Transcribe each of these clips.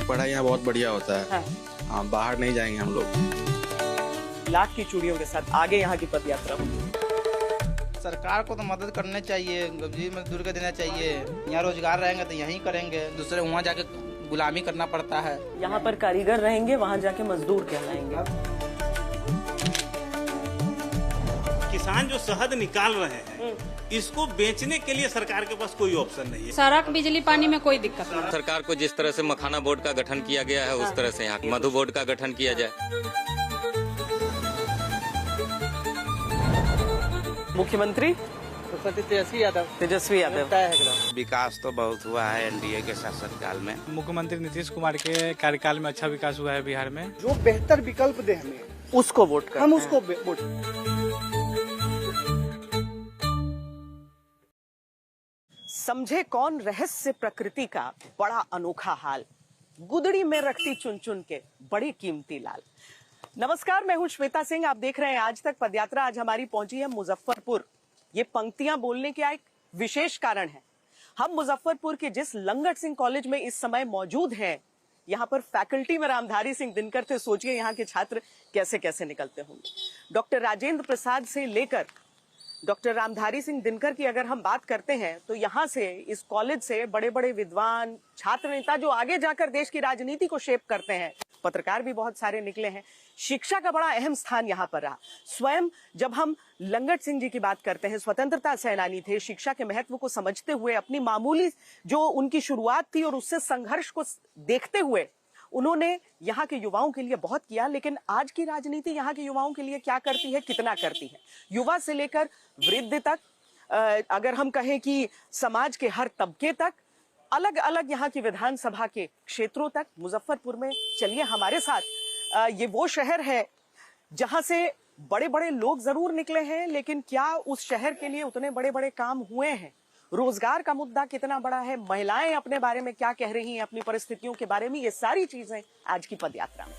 पढ़ाई यहाँ बहुत बढ़िया होता है। हाँ। हाँ, बाहर नहीं जाएंगे हम लोग। लाख की चूड़ियों के साथ आगे यहाँ की पद यात्रा होगी। सरकार को तो मदद करनी चाहिए, गरीब मजदूर को देना चाहिए। यहाँ रोजगार रहेंगे तो यहीं करेंगे, दूसरे वहाँ जाके गुलामी करना पड़ता है। यहाँ पर कारीगर रहेंगे, वहाँ जाके मजदूर कहलाएंगे। किसान जो शहद निकाल रहे हैं, इसको बेचने के लिए सरकार के पास कोई ऑप्शन नहीं है। सड़क, बिजली, पानी में कोई दिक्कत नहीं। सरकार को जिस तरह से मखाना बोर्ड का गठन किया गया है, उस तरह से यहाँ मधु बोर्ड का गठन किया जाए। मुख्यमंत्री तेजस्वी यादव विकास तो बहुत हुआ है एनडीए के शासनकाल में। मुख्यमंत्री नीतीश कुमार के कार्यकाल में अच्छा विकास हुआ है बिहार में। जो बेहतर विकल्प दे हमें उसको वोट कर, हम उसको वोट। समझे कौन रहस्य प्रकृति का बड़ा अनोखा हाल, गुदड़ी में रखती चुन चुन के बड़ी कीमती लाल। नमस्कार, मैं हूं श्वेता सिंह, आप देख रहे हैं आज तक पदयात्रा। आज हमारी पहुंची है मुजफ्फरपुर। ये पंक्तियां बोलने का एक विशेष कारण है। हम मुजफ्फरपुर के जिस लंगट सिंह कॉलेज में इस समय मौजूद हैं, यहाँ पर फैकल्टी में रामधारी सिंह दिनकर थे। सोचिए यहाँ के छात्र कैसे कैसे निकलते होंगे। डॉक्टर राजेंद्र प्रसाद से लेकर डॉक्टर रामधारी सिंह दिनकर की अगर हम बात करते हैं तो यहाँ से, इस कॉलेज से बड़े बड़े विद्वान, छात्र नेता जो आगे जाकर देश की राजनीति को शेप करते हैं, पत्रकार भी बहुत सारे निकले हैं। शिक्षा का बड़ा अहम स्थान यहाँ पर रहा। स्वयं जब हम लंगट सिंह जी की बात करते हैं, स्वतंत्रता सेनानी थे, शिक्षा के महत्व को समझते हुए अपनी मामूली जो उनकी शुरुआत थी और उससे संघर्ष को देखते हुए उन्होंने यहाँ के युवाओं के लिए बहुत किया। लेकिन आज की राजनीति यहाँ के युवाओं के लिए क्या करती है, कितना करती है? युवा से लेकर वृद्ध तक, अगर हम कहें कि समाज के हर तबके तक, अलग अलग यहाँ की विधानसभा के क्षेत्रों तक। मुजफ्फरपुर में चलिए हमारे साथ। ये वो शहर है जहां से बड़े बड़े लोग जरूर निकले हैं, लेकिन क्या उस शहर के लिए उतने बड़े बड़े काम हुए हैं? रोजगार का मुद्दा कितना बड़ा है? महिलाएं अपने बारे में क्या कह रही हैं, अपनी परिस्थितियों के बारे में? ये सारी चीजें आज की पदयात्रा में।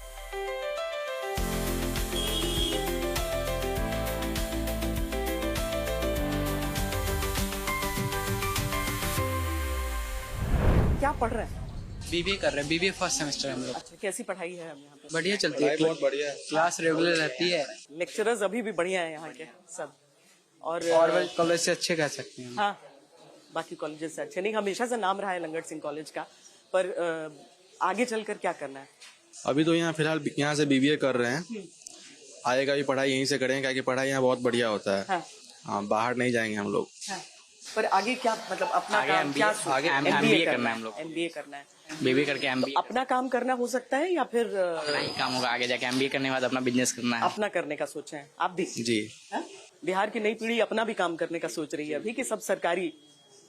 क्या पढ़ रहे हैं? बीबीए कर रहे हैं, बीबीए फर्स्ट सेमेस्टर हम लोग। अच्छा, कैसी पढ़ाई है हम यहाँ पे? बढ़िया चलती है, बहुत बढ़िया है। क्लास रेगुलर रहती है। लेक्चरर्स अभी भी बढ़िया है यहाँ के सब, और कॉलेज से अच्छे कह सकते हैं। हाँ, बाकी कॉलेजेस से अच्छे नहीं। हमेशा से नाम रहा है लंगट सिंह कॉलेज का, पर आगे चलकर क्या करना है? अभी तो यहाँ फिलहाल यहाँ से बीबीए कर रहे हैं। आएगा भी पढ़ाई यहीं से करेंगे, क्योंकि पढ़ाई यहाँ बहुत बढ़िया होता है। हाँ। हाँ, बाहर नहीं जाएंगे हम लोग। हाँ। पर आगे क्या, मतलब अपना काम क्या? आगे एमबीए करना है हम लोग। एमबीए करना है, बीबीए करके एमबीए अपना काम करना हो सकता है, या फिर नहीं काम होगा आगे जाके? एमबीए करने के बाद अपना बिजनेस करना है। अपना करने का सोचे हैं आप भी? जी। हाँ? बिहार की नई पीढ़ी अपना भी काम करने का सोच रही है अभी, कि सब सरकारी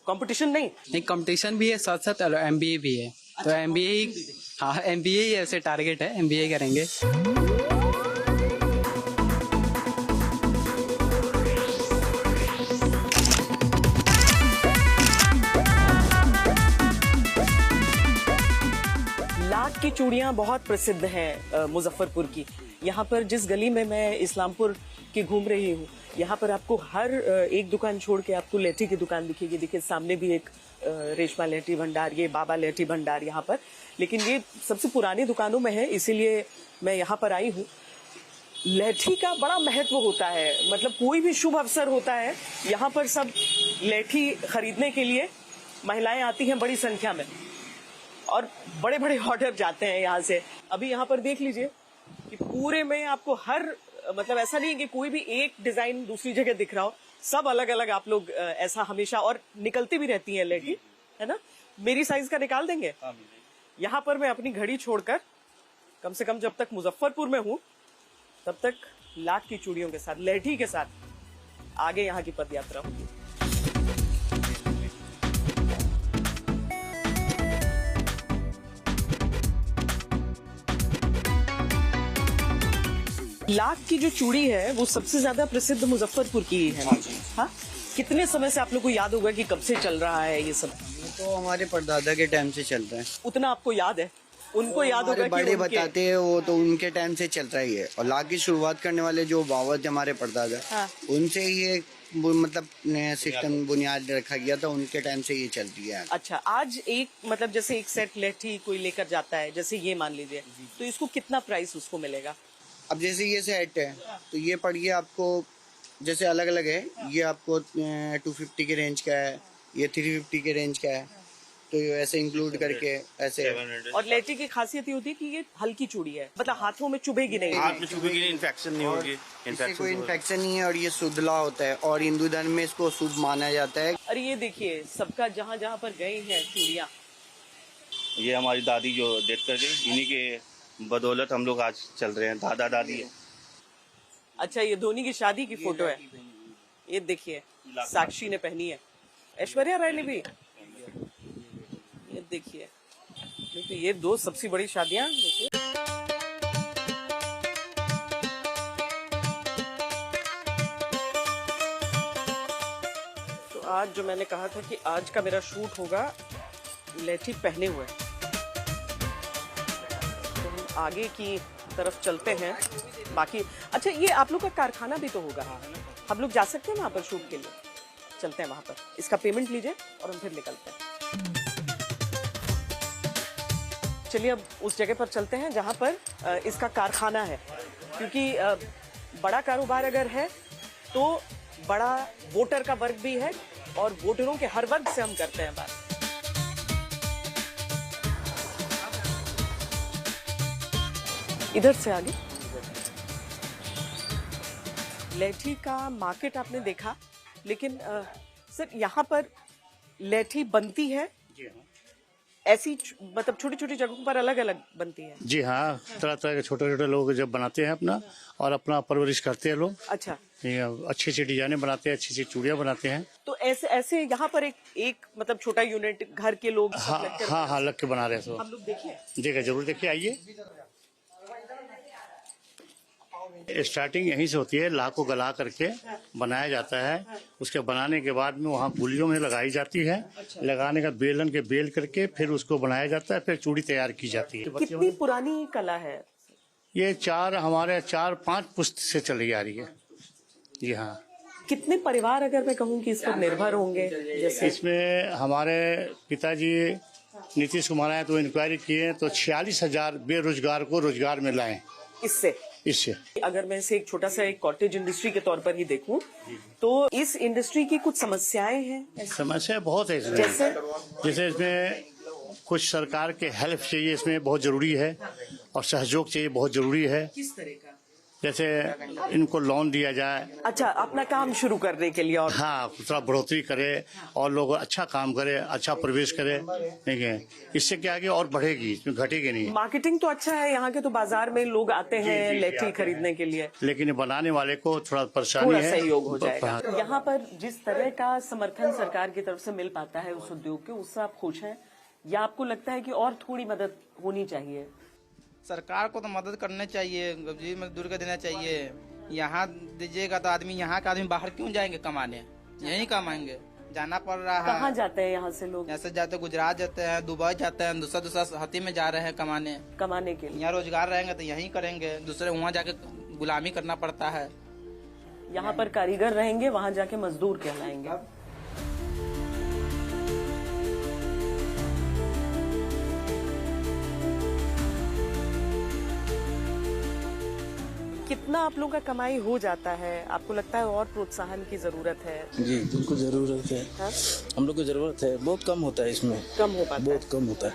कंपटीशन नहीं कंपटीशन भी है, साथ साथ एमबीए भी है। तो एमबीए ही, हाँ एमबीए ही ऐसे टारगेट है, एमबीए करेंगे। लाख की चूड़ियां बहुत प्रसिद्ध हैं मुजफ्फरपुर की। यहाँ पर जिस गली में मैं इस्लामपुर की घूम रही हूँ, यहाँ पर आपको हर एक दुकान छोड़ के आपको लेठी की दुकान दिखेगी। देखिए सामने भी एक रेशमा लेठी भंडार, ये बाबा लेठी भंडार यहाँ पर। लेकिन ये सबसे पुरानी दुकानों में है, इसीलिए मैं यहाँ पर आई हूँ। लेठी का बड़ा महत्व होता है, मतलब कोई भी शुभ अवसर होता है, यहाँ पर सब लेठी खरीदने के लिए महिलाएं आती हैं बड़ी संख्या में, और बड़े बड़े ऑर्डर जाते हैं यहाँ से। अभी यहाँ पर देख लीजिए कि पूरे में आपको हर, मतलब ऐसा नहीं कि कोई भी एक डिजाइन दूसरी जगह दिख रहा हो, सब अलग अलग आप लोग ऐसा हमेशा, और निकलती भी रहती है लेठी, है ना? मेरी साइज का निकाल देंगे? यहाँ पर मैं अपनी घड़ी छोड़कर, कम से कम जब तक मुजफ्फरपुर में हूँ तब तक लाख की चूड़ियों के साथ, लेठी के साथ आगे यहाँ की पदयात्रा होगी। लाख की जो चूड़ी है वो सबसे ज्यादा प्रसिद्ध मुजफ्फरपुर की ही है। हाँ, कितने समय से आप लोग को याद होगा कि कब से चल रहा है ये सब? तो हमारे परदादा के टाइम से चल रहा है। उतना आपको याद है? उनको याद होगा कि बड़े बताते हैं, वो तो उनके टाइम से चल रहा ही है। और लाख की शुरुआत करने वाले जो बाबा थे हमारे परदादा, हाँ। उनसे ये वो मतलब नया सिस्टम बुनियाद रखा गया था, उनके टाइम से ये चलती है। अच्छा, आज एक मतलब जैसे एक सेट लेठी कोई लेकर जाता है, जैसे ये मान लीजिए, तो इसको कितना प्राइस उसको मिलेगा? अब जैसे ये सेट है तो ये पड़िए आपको, जैसे अलग अलग है, ये आपको 250 के रेंज का है, ये 350 के रेंज का है, तो ये ऐसे इंक्लूड करके ऐसे। और लेठी की खासियत ये होती है कि ये हल्की चूड़ी है, मतलब हाथों में चुभेगी नहीं। हाथ में चुभेगी नहीं, इन्फेक्शन नहीं होगी। इससे कोई इन्फेक्शन नहीं है और ये सुधला होता है और हिंदू धर्म में इसको शुभ माना जाता है। और ये देखिए, सबका जहाँ जहाँ पर गए हैं चूड़ियाँ, ये हमारी दादी जो डेथ कर गई, इन्हीं के बदौलत हम लोग आज चल रहे हैं। दादा दादी है। अच्छा, ये धोनी की शादी की फोटो है, ये देखिए साक्षी ने पहनी है, ऐश्वर्या राय ने भी, ये देखिए ये दो सबसे बड़ी शादियां। तो आज जो मैंने कहा था कि आज का मेरा शूट होगा लेठी पहने हुए, तो हम आगे की तरफ चलते हैं। बाकी अच्छा, ये आप लोग का कारखाना भी तो होगा, हम लोग जा सकते हैं वहाँ पर शूट के लिए? चलते हैं वहाँ पर, इसका पेमेंट लीजिए और हम फिर निकलते हैं। चलिए अब उस जगह पर चलते हैं जहाँ पर इसका कारखाना है, क्योंकि बड़ा कारोबार अगर है तो बड़ा वोटर का वर्ग भी है और वोटरों के हर वर्ग से हम करते हैं बात। इधर से आगे लेठी का मार्केट आपने देखा, लेकिन सर यहाँ पर लेठी बनती है ऐसी, मतलब छोटी छोटी जगहों पर अलग अलग बनती है? जी हाँ, तरह तरह के छोटे छोटे लोग जब बनाते हैं अपना और अपना परवरिश करते हैं लोग। अच्छा, अच्छी अच्छी डिजाइने बनाते हैं, अच्छी अच्छी चूड़ियाँ बनाते हैं। तो ऐसे ऐसे यहाँ पर एक मतलब छोटा यूनिट घर के लोग हाँ लग के बना रहे हैं। हम लोग देखिए जरूर देखिए, आइए। स्टार्टिंग यहीं से होती है, लाह को गला करके बनाया जाता है। उसके बनाने के बाद में वहाँ पुलियों में लगाई जाती है। लगाने का बेलन के बेल करके फिर उसको बनाया जाता है, फिर चूड़ी तैयार की जाती है। कितनी पुरानी कला है ये? हमारे 4-5 पुश्त से चली आ रही है। जी हाँ। कितने परिवार अगर मैं कहूँ कि इस पर निर्भर होंगे? जैसे इसमें हमारे पिताजी नीतीश कुमार आए तो इंक्वायरी किए तो 46,000 बेरोजगार को रोजगार में लाए इससे। अगर मैं इसे एक छोटा सा एक कॉटेज इंडस्ट्री के तौर पर ही देखूं तो इस इंडस्ट्री की कुछ समस्याएं हैं। समस्या बहुत है इसमें, जैसे इसमें कुछ सरकार के हेल्प चाहिए, इसमें बहुत जरूरी है, और सहयोग चाहिए, बहुत जरूरी है। किस तरह का? जैसे इनको लोन दिया जाए। अच्छा, अपना काम शुरू करने के लिए, और हाँ थोड़ा बढ़ोतरी करे और लोग अच्छा काम करे, अच्छा प्रवेश करे, ठीक है। इससे क्या है कि और बढ़ेगी, इसमें घटेगी नहीं। मार्केटिंग तो अच्छा है यहाँ के, तो बाजार में लोग आते हैं लेठी खरीदने के लिए, लेकिन बनाने वाले को थोड़ा परेशानी है। सहयोग हो जाएगा। यहाँ पर जिस तरह का समर्थन सरकार की तरफ से मिल पाता है उस उद्योग के, उससे आप खुश हैं या आपको लगता है कि और थोड़ी मदद होनी चाहिए? सरकार को तो मदद करने चाहिए, जी मजदूर को देना चाहिए। यहाँ दीजिएगा तो आदमी, यहाँ का आदमी बाहर क्यों जाएंगे कमाने? यहीं कमाएंगे, जाना पड़ रहा है। कहाँ जाते हैं यहाँ से लोग? यहाँ से जाते हैं गुजरात जाते हैं, दुबई जाते हैं, दूसरा हती में जा रहे हैं कमाने के लिए। यहाँ रोजगार रहेंगे तो यहीं करेंगे, दूसरे वहाँ जाके गुलामी करना पड़ता है। यहाँ पर कारीगर रहेंगे, वहाँ जाके मजदूर कहलाएंगे। कितना आप लोगों का कमाई हो जाता है? आपको लगता है और प्रोत्साहन की जरूरत है? जी बिल्कुल जरूरत है। हा? हम लोग को जरूरत है, बहुत कम होता है इसमें, कम हो पाता बहुत कम होता है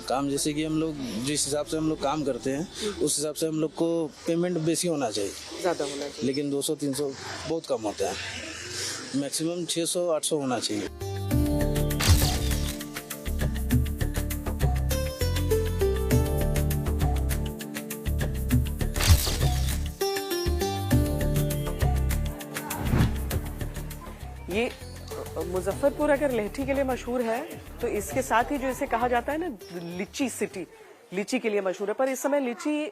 काम। जैसे कि हम लोग जिस हिसाब से हम लोग काम करते हैं उस हिसाब से हम लोग को पेमेंट बेसी होना चाहिए, ज्यादा होना चाहिए, लेकिन 200-300 बहुत कम होता है। मैक्सिमम 600-800 होना चाहिए। ये मुजफ्फरपुर अगर लेठी के लिए मशहूर है तो इसके साथ ही जो इसे कहा जाता है ना लीची सिटी, लीची के लिए मशहूर है। पर इस समय लीची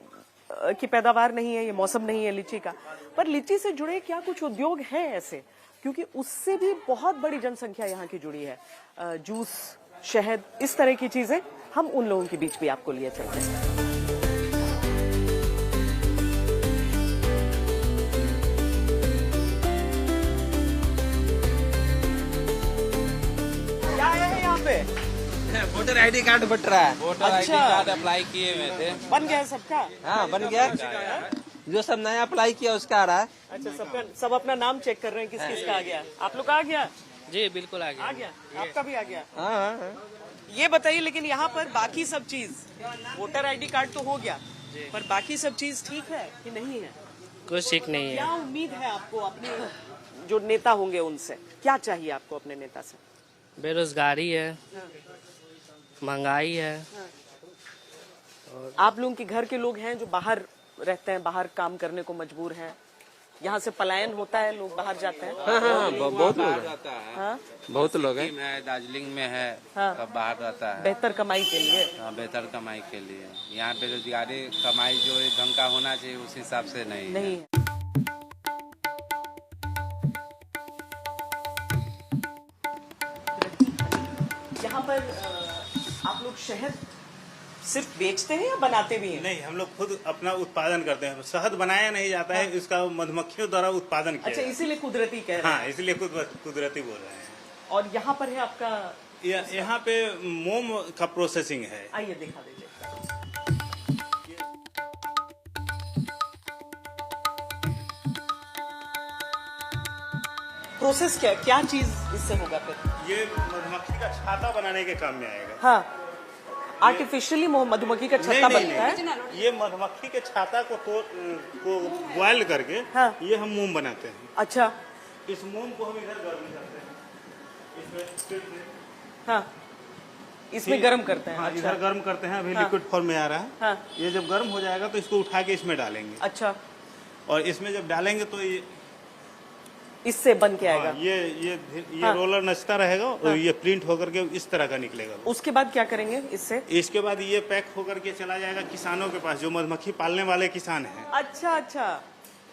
की पैदावार नहीं है, ये मौसम नहीं है लीची का। पर लीची से जुड़े क्या कुछ उद्योग हैं ऐसे? क्योंकि उससे भी बहुत बड़ी जनसंख्या यहाँ की जुड़ी है। जूस, शहद, इस तरह की चीजें, हम उन लोगों के बीच भी आपको लिए चलते हैं। वोटर आईडी कार्ड बट रहा है। वोटर आईडी कार्ड अप्लाई किए हुए थे, बन गया है सबका? हाँ बन गया। जो सब नया अप्लाई किया उसका आ रहा है। अच्छा, सबका सब अपना नाम चेक कर रहे हैं, किस किस का आ गया? आप लोग का आ गया? जी बिल्कुल आ गया। आ गया, आपका भी आ गया। हाँ। ये बताइए, लेकिन यहाँ पर बाकी सब चीज, वोटर आईडी कार्ड तो हो गया, पर बाकी सब चीज ठीक है कि नहीं है? कुछ ठीक नहीं है। क्या उम्मीद है आपको अपने जो नेता होंगे उनसे? क्या चाहिए आपको अपने नेता से? बेरोजगारी है, महंगाई है। आप लोगों के घर के लोग हैं जो बाहर रहते हैं, बाहर काम करने को मजबूर हैं, यहाँ से पलायन होता है, लोग बाहर जाते हैं? हाँ, बहुत लोग जाता है। हाँ? बहुत लोग हैं। दार्जिलिंग में है, हाँ। सब बाहर रहता है। बेहतर कमाई के लिए? हाँ, बेहतर कमाई के लिए। यहाँ बेरोजगारी कमाई जो ढंग का होना चाहिए उस हिसाब से नहीं है। यहाँ पर आप लोग शहद सिर्फ बेचते हैं या बनाते भी हैं? नहीं, हम लोग खुद अपना उत्पादन करते हैं। शहद बनाया नहीं जाता है, इसका मधुमक्खियों द्वारा उत्पादन किया। अच्छा, इसीलिए कुदरती कह रहे हैं? हाँ, इसलिए कुदरती बोल रहे हैं। और यहाँ पर है आपका? यहाँ पे मोम का प्रोसेसिंग है। आइए दिखा दीजिए। प्रोसेस क्या चीज इससे होगा फिर? ये मधुमक्खी का छाता बनाने के काम में आएगा। हाँ, आर्टिफिशियली मधुमक्खी का छत्ता बनता है। ये मधुमक्खी के छाता को बॉयल करके हाँ। ये हम मोम बनाते हैं। अच्छा, इस मोम को हम इधर गर्म करते हैं, इसमें हाँ, इसमें गर्म करते हैं। हाँ, अच्छा। इधर गर्म करते हैं। अभी हाँ। लिक्विड फॉर्म में आ रहा है। हाँ। ये जब गर्म हो जाएगा तो इसको उठा के इसमें डालेंगे। अच्छा, और इसमें जब डालेंगे तो ये इससे बन के आएगा। ये हाँ। रोलर नचता रहेगा और ये प्रिंट होकर के इस तरह का निकलेगा। उसके बाद क्या करेंगे इससे? इसके बाद ये पैक होकर के चला जाएगा किसानों के पास, जो मधुमक्खी पालने वाले किसान हैं। अच्छा अच्छा,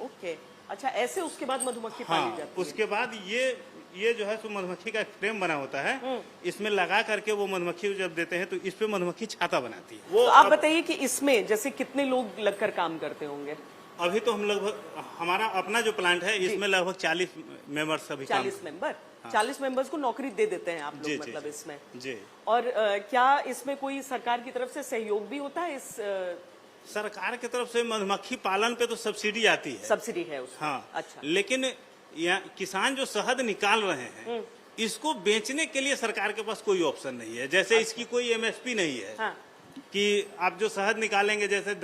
ओके। अच्छा, ऐसे उसके बाद मधुमक्खी पाली हाँ, जाती है। उसके बाद ये जो है सो मधुमक्खी का फ्रेम बना होता है, इसमें लगा करके वो मधुमक्खी जब देते हैं तो इस पे मधुमक्खी छाता बनाती है। वो तो आप बताइए कि इसमें जैसे कितने लोग लगकर काम करते होंगे? अभी तो हम लगभग, हमारा अपना जो प्लांट है इसमें लगभग 40 मेंबर्स सभी 40 मेंबर, 40 मेंबर्स को नौकरी दे देते हैं आप लोग? जी, मतलब जी, इसमें जी। और क्या इसमें कोई सरकार की तरफ से सहयोग भी होता है? इस सरकार की तरफ से मधुमक्खी पालन पे तो सब्सिडी आती है। सब्सिडी है उसमें? हाँ। अच्छा। लेकिन यहाँ किसान जो शहद निकाल रहे हैं, इसको बेचने के लिए सरकार के पास कोई ऑप्शन नहीं है। जैसे अच्छा। इसकी कोई एमएसपी नहीं है। हाँ। कि आप जो शहद निकालेंगे, जैसे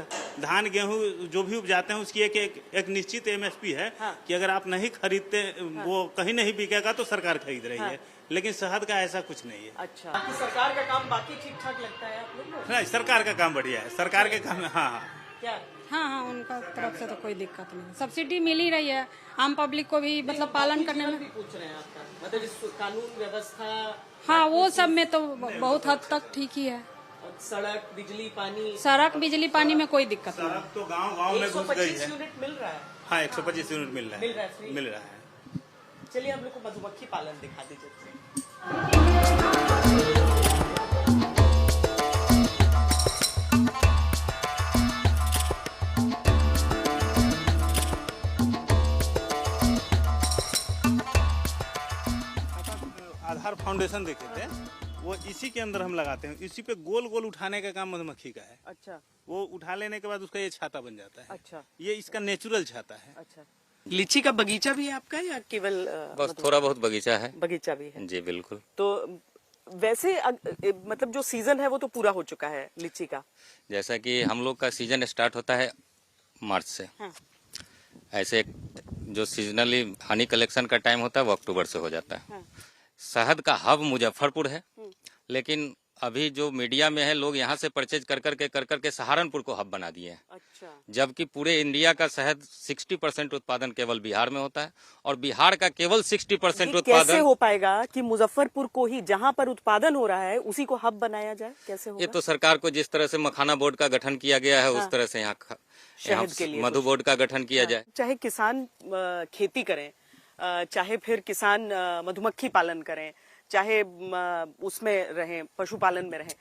धान गेहूं जो भी उपजाते हैं उसकी एक निश्चित एमएसपी है। हाँ। कि अगर आप नहीं खरीदते, हाँ। वो कहीं नहीं बिकेगा तो सरकार खरीद रही है। लेकिन शहद का ऐसा कुछ नहीं है। अच्छा, बाकी सरकार का काम बाकी ठीक ठाक लगता है आप लोग को? नहीं, सरकार का काम बढ़िया है। सरकार के काम, हाँ हाँ क्या? हाँ, उनका तरफ से तो कोई दिक्कत नहीं, सब्सिडी मिल ही रही है। आम पब्लिक को भी मतलब पालन करने में। पूछ रहे हैं आपका मतलब इस कानून व्यवस्था? हाँ, वो सब में तो बहुत हद तक ठीक ही है। सड़क, बिजली, पानी? सड़क, बिजली, पानी में कोई दिक्कत नहीं। सड़क तो गांव में घुस गई है। 125 यूनिट मिल रहा है? हाँ, 125 यूनिट मिल रहा है। मिल रहा है। चलिए हम लोग को मधुमक्खी पालन दिखा दीजिए। आधार फाउंडेशन देखे थे, वो इसी के अंदर हम लगाते हैं। इसी पे गोल गोल उठाने का काम मधुमक्खी का है। अच्छा। वो उठा लेने के बाद उसका ये छाता बन जाता है। अच्छा। ये इसका नेचुरल छाता है। अच्छा। लीची का बगीचा भी है आपका या केवल? बस थोड़ा बहुत बगीचा है। बगीचा भी है जी बिल्कुल। तो वैसे मतलब जो सीजन है वो तो पूरा हो चुका है लीची का। जैसा कि हम लोग का सीजन स्टार्ट होता है मार्च से। हाँ। ऐसे जो सीजनली हनी कलेक्शन का टाइम होता है वो अक्टूबर से हो जाता है। हाँ। शहद का हब मुजफ्फरपुर है, लेकिन अभी जो मीडिया में है लोग यहाँ से परचेज कर करके सहारनपुर को हब बना दिए हैं। अच्छा। जबकि पूरे इंडिया का शहद 60% उत्पादन केवल बिहार में होता है और बिहार का केवल 60% उत्पादन। कैसे हो पाएगा कि मुजफ्फरपुर को ही जहाँ पर उत्पादन हो रहा है उसी को हब बनाया जाए? कैसे होगा? ये तो सरकार को जिस तरह से मखाना बोर्ड का गठन किया गया है, उस तरह से यहाँ शहद के लिए मधु बोर्ड का गठन किया जाए। चाहे किसान खेती करें, चाहे फिर किसान मधुमक्खी पालन करें, चाहे उसमें रहें, पशुपालन में रहें,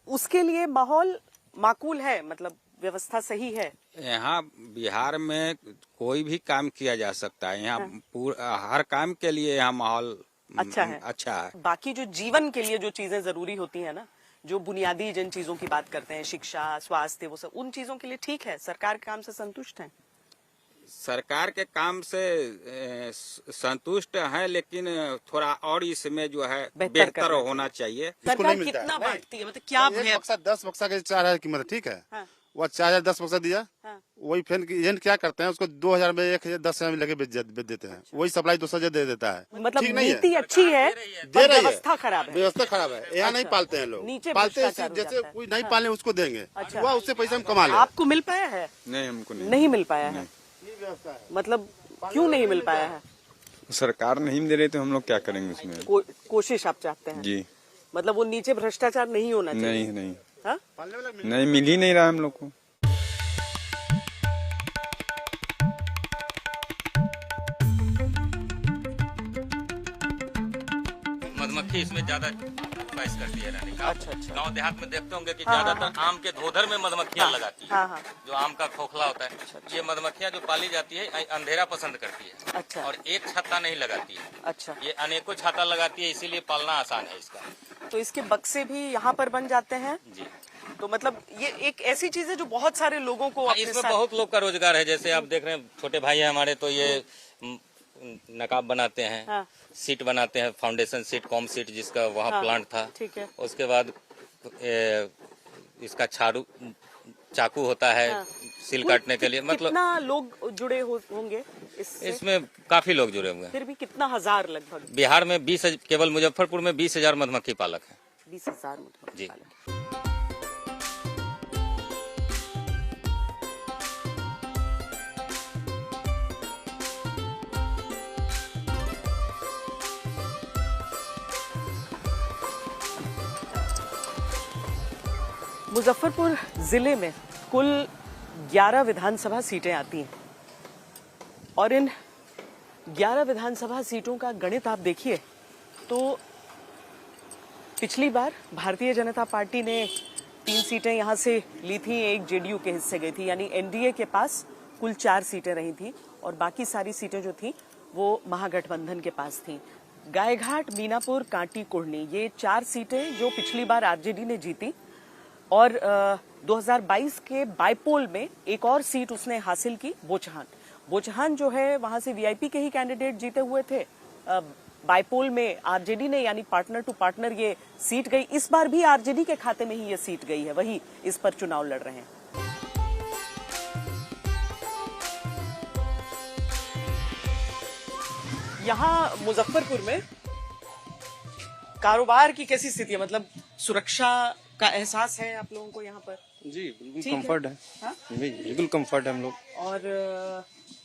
उसके लिए माहौल माकूल है, मतलब व्यवस्था सही है। यहाँ बिहार में कोई भी काम किया जा सकता है। यहाँ हर काम के लिए यहाँ माहौल अच्छा है। अच्छा है। बाकी जो जीवन के लिए जो चीजें जरूरी होती है ना, जो बुनियादी जिन चीजों की बात करते हैं, शिक्षा, स्वास्थ्य, वो सब, उन चीजों के लिए ठीक है? सरकार के काम से संतुष्ट हैं? सरकार के काम से संतुष्ट है, लेकिन थोड़ा और इसमें जो है बेहतर होना चाहिए। सरकार कितना बांटती है, मतलब क्या है? 10 बक्सा के 4,000 की कीमत, ठीक है। हाँ। वो 4,000 10 बक्सा दिया। हाँ। वही फिर एजेंट क्या करते हैं, उसको 2,000 में 1,010 में लगे बेच देते हैं। वही सप्लाई 200 दे देता है। मतलब नीति अच्छी है, व्यवस्था खराब है। व्यवस्था खराब है, यहाँ नहीं पालते हैं लोग। नीचे पालते हैं, जैसे कोई नहीं पालने उसको देंगे। अच्छा। वह उससे पैसे हम कमा लें। आपको मिल पाया है? नहीं, हमको नहीं मिल पाया है। मतलब क्यों नहीं मिल पाया है? सरकार नहीं दे रही तो हम लोग क्या करेंगे उसमें? कोशिश आप चाहते हैं जी। मतलब वो नीचे भ्रष्टाचार नहीं होना चाहिए? नहीं। हाँ? नहीं, मिल ही नहीं रहा हम लोग को। मधुमक्खी इसमें ज्यादा चॉइस करती है रहने का। अच्छा। गांव देहात में देखते होंगे कि ज्यादातर आम के धोधर में मधुमक्खियां लगाती है। हाँ। जो आम का खोखला होता है। अच्छा। ये मधुमक्खियां जो पाली जाती है अंधेरा पसंद करती है। अच्छा। और एक छत्ता नहीं लगाती है। अच्छा। ये अनेकों छत्ता लगाती है, इसीलिए पालना आसान है इसका। तो इसके बक्से भी यहाँ पर बन जाते हैं? जी। तो मतलब ये एक ऐसी चीज है जो बहुत सारे लोगों को इसमें बहुत लोग का रोजगार है। जैसे आप देख रहे हैं, छोटे भाई है हमारे, तो ये नकाब बनाते हैं। हाँ। सीट बनाते हैं, फाउंडेशन सीट, कॉम सीट, जिसका वहाँ हाँ। प्लांट था। ठीक है। उसके बाद इसका चाकू होता है। हाँ। सिल काटने के लिए। मतलब कितना लोग जुड़े होंगे इसमें? काफी लोग जुड़े हुए हैं। फिर भी कितना हजार लगभग? बिहार में केवल मुजफ्फरपुर में 20,000 मधुमक्खी पालक है। 20,000 मधुमक्खी पालक। मुजफ्फरपुर जिले में कुल 11 विधानसभा सीटें आती हैं और इन 11 विधानसभा सीटों का गणित आप देखिए तो पिछली बार भारतीय जनता पार्टी ने 3 सीटें यहां से ली थी, एक जेडीयू के हिस्से गई थी, यानी एनडीए के पास कुल 4 सीटें रही थी और बाकी सारी सीटें जो थी वो महागठबंधन के पास थी। गायघाट, मीनापुर, कांटी, कुढ़नी, ये 4 सीटें जो पिछली बार आरजेडी ने जीती और 2022 के बाईपोल में एक और सीट उसने हासिल की, बोचहान जो है वहां से वीआईपी के ही कैंडिडेट जीते हुए थे। बाईपोल में आरजेडी ने यानी पार्टनर टू पार्टनर ये सीट गई। इस बार भी आरजेडी के खाते में ही ये सीट गई है, वही इस पर चुनाव लड़ रहे हैं। यहाँ मुजफ्फरपुर में कारोबार की कैसी स्थिति है? मतलब सुरक्षा का एहसास है आप लोगों को यहाँ पर? जी बिल्कुल कंफर्ट है। हाँ? बिल्कुल कंफर्ट है हम लोग। और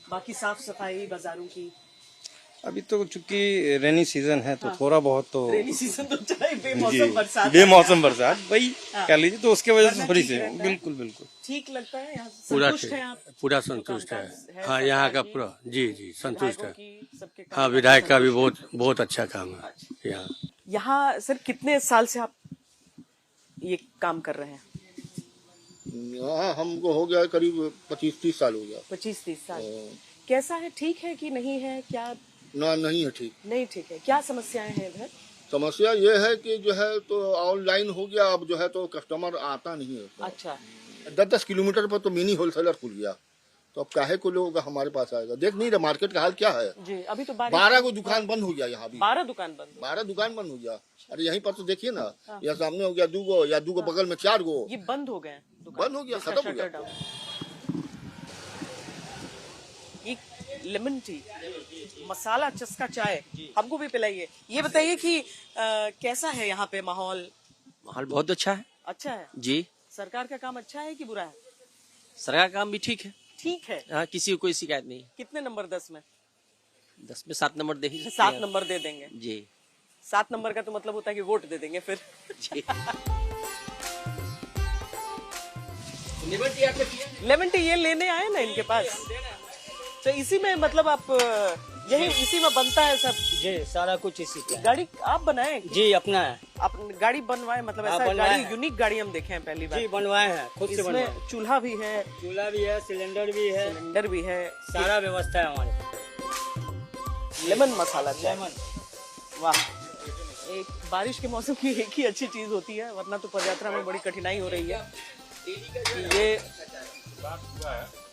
बाकी साफ सफाई बाजारों की? अभी तो चूंकि रेनी सीजन है तो थोड़ा बहुत तो रेनी सीजन तो चाहे बेमौसम बरसात वही कह लीजिए, तो उसके वजह से थोड़ी सी बिल्कुल ठीक लगता है। यहाँ पूरा संतुष्ट है। हाँ, यहाँ का पूरा जी संतुष्ट है। हाँ, विधायक का भी बहुत अच्छा काम है यहाँ। सर कितने साल से आप ये काम कर रहे हैं? हमको हो गया करीब 25-30 साल हो गया। 25-30 साल। कैसा है, ठीक है कि नहीं है? क्या नहीं है ठीक? नहीं ठीक है। क्या समस्याएं हैं इधर? समस्या ये है कि जो है तो ऑनलाइन हो गया, अब जो है तो कस्टमर आता नहीं है। अच्छा। 10-10 किलोमीटर पर तो मिनी होलसेलर खुल गया, तो अब काहे को लोग हमारे पास आएगा? देख नहीं रहे मार्केट का हाल क्या है जी। अभी तो 12 को दुकान बंद हो गया यहाँ भी। 12 दुकान बंद हो गया। अरे यहीं पर तो देखिए ना, यहाँ सामने हो गया 2 गो या 2 गो बगल में 4 गो। ये बंद हो गए? बंद हो गया, खत्म हो गया। लेमन टी, मसाला चस्का चाय हमको भी पिलाइए। ये बताइए कि कैसा है यहाँ पे माहौल? माहौल बहुत अच्छा है। अच्छा है जी। सरकार का काम अच्छा है कि बुरा है? सरकार का काम भी ठीक है। ठीक है। हाँ, किसी को कोई शिकायत नहीं। कितने नंबर 10 में? 10 में 7 नंबर दे ही सकते 7 नंबर दे देंगे जी। 7 नंबर का तो मतलब होता है कि वोट दे देंगे फिर जी। लेमन टी ये लेने आए ना इनके पास, तो इसी में मतलब आप यही इसी में बनता है सब जी, सारा कुछ इसी का। गाड़ी आप बनाए? जी, अपना है। आप गाड़ी बनवाए? मतलब ऐसा गाड़ी यूनिक गाड़ी हम देखे हैं पहली बार। जी, बनवाए हैं, खुद से बनवाए। चूल्हा भी है? चूल्हा भी है, सिलेंडर भी है, सारा व्यवस्था है हमारे। लेमन मसाला चाय, वाह, एक बारिश के मौसम की एक ही अच्छी चीज होती है, वरना तो पदयात्रा में बड़ी कठिनाई हो रही है। ये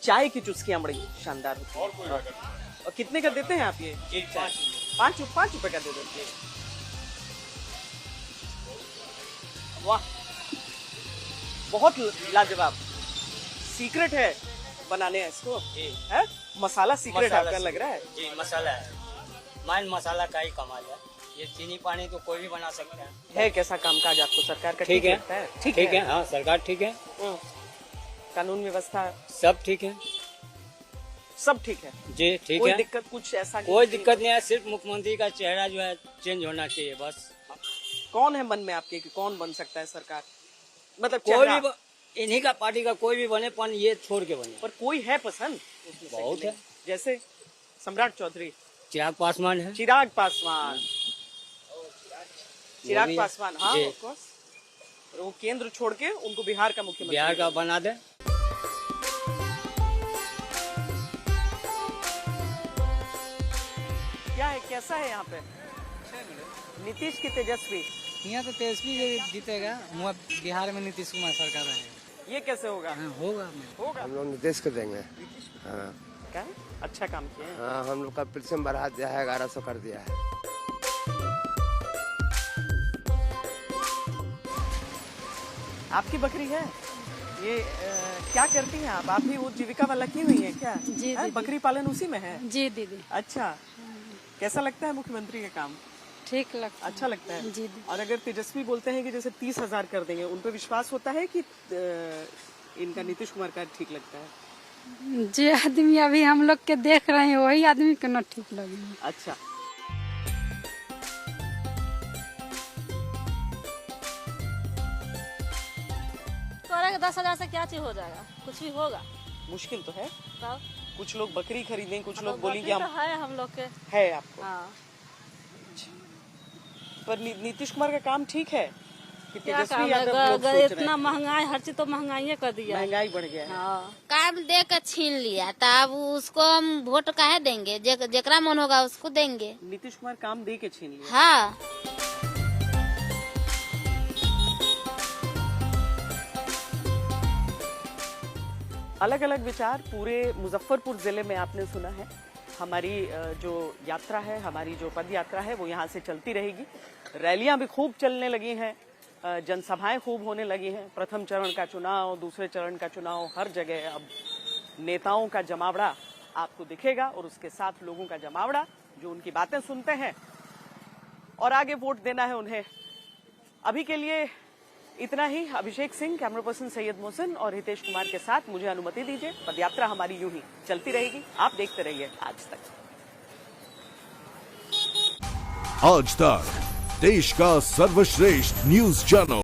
चाय की चुस्कियां बड़ी शानदार होती है। और कितने का देते हैं आप ये? एक चाय 5 रुपए का दे देते हैं। वाह, बहुत लाजवाब। सीक्रेट है बनाने इसको, है मसाला सीक्रेट आपका लग रहा है? जी मसाला है, माइन मसाला का ही कमाल है। ये चीनी पानी तो कोई भी बना सकता है। कैसा कामकाज आपको सरकार का ठीक है? लगता है? ठीक है, हाँ सरकार ठीक है, कानून व्यवस्था सब ठीक है, सब ठीक है जी ठीक है। कोई दिक्कत कुछ ऐसा कोई दिक्कत नहीं है, सिर्फ मुख्यमंत्री का चेहरा जो है चेंज होना चाहिए बस। कौन है मन में आपके कि कौन बन सकता है सरकार? मतलब कोई भी इन्हीं का पार्टी का कोई भी बने, पर ये छोड़ के बने। पर कोई है पसंद? बहुत है, जैसे सम्राट चौधरी, चिराग पासवान है। चिराग पासवान, चिराग पासवान, हाँ ऑफ कोर्स। वो केंद्र छोड़ के उनको बिहार का मुख्यमंत्री, बिहार का बना दे। क्या है, कैसा है यहाँ पे? नीतीश की तेजस्वी? यहाँ तो तेजस्वी जीतेगा, बिहार में नीतीश कुमार सरकार है। ये कैसे होगा? होगा हम लोग नीतीश को देंगे। हाँ क्या अच्छा काम किया है। हाँ, हम लोग का पेंशन बढ़ा दिया है, 1100 कर दिया है। आपकी बकरी है ये? क्या करती हैं आप भी वो जीविका वाला की हुई है क्या? जी दीदी। बकरी पालन उसी में है? जी दीदी। अच्छा, कैसा लगता है मुख्यमंत्री का काम? ठीक लगता है, अच्छा लगता है जी। और अगर तेजस्वी बोलते हैं कि जैसे 30,000 कर देंगे, उन पे विश्वास होता है कि इनका नीतीश कुमार का ठीक लगता है? जो आदमी अभी हम लोग के देख रहे हैं वही आदमी को न ठीक लगे। अच्छा, तो 10,000 से क्या चीज हो जाएगा? कुछ भी होगा? मुश्किल तो है। तब कुछ लोग बकरी खरीदें, कुछ लोग तो बोलें कि बकरी तो है हम लोग के। है आपको? हाँ। पर नीतीश कुमार का काम ठीक है कि क्या तेजस्वी काम यादव है? लोग सोच रहे हैं? इतना महंगाई, हर चीज तो महंगाई कर दिया है। महंगाई बढ़ गया है। हाँ। काम दे कर छीन लिया, तब उसको हम वोट काहे देंगे? जेकरा मन होगा उसको देंगे। नीतीश कुमार काम दे के छीन लिया। हाँ, अलग अलग विचार पूरे मुजफ्फरपुर जिले में आपने सुना है। हमारी जो यात्रा है, हमारी जो पद यात्रा है वो यहाँ से चलती रहेगी। रैलियां भी खूब चलने लगी हैं, जनसभाएं खूब होने लगी हैं। प्रथम चरण का चुनाव, दूसरे चरण का चुनाव, हर जगह अब नेताओं का जमावड़ा आपको दिखेगा और उसके साथ लोगों का जमावड़ा जो उनकी बातें सुनते हैं और आगे वोट देना है उन्हें। अभी के लिए इतना ही। अभिषेक सिंह, कैमरा पर्सन सैयद मोहसिन और हितेश कुमार के साथ मुझे अनुमति दीजिए। पदयात्रा हमारी यूं ही चलती रहेगी, आप देखते रहिए आज तक। आज तक देश का सर्वश्रेष्ठ न्यूज चैनल।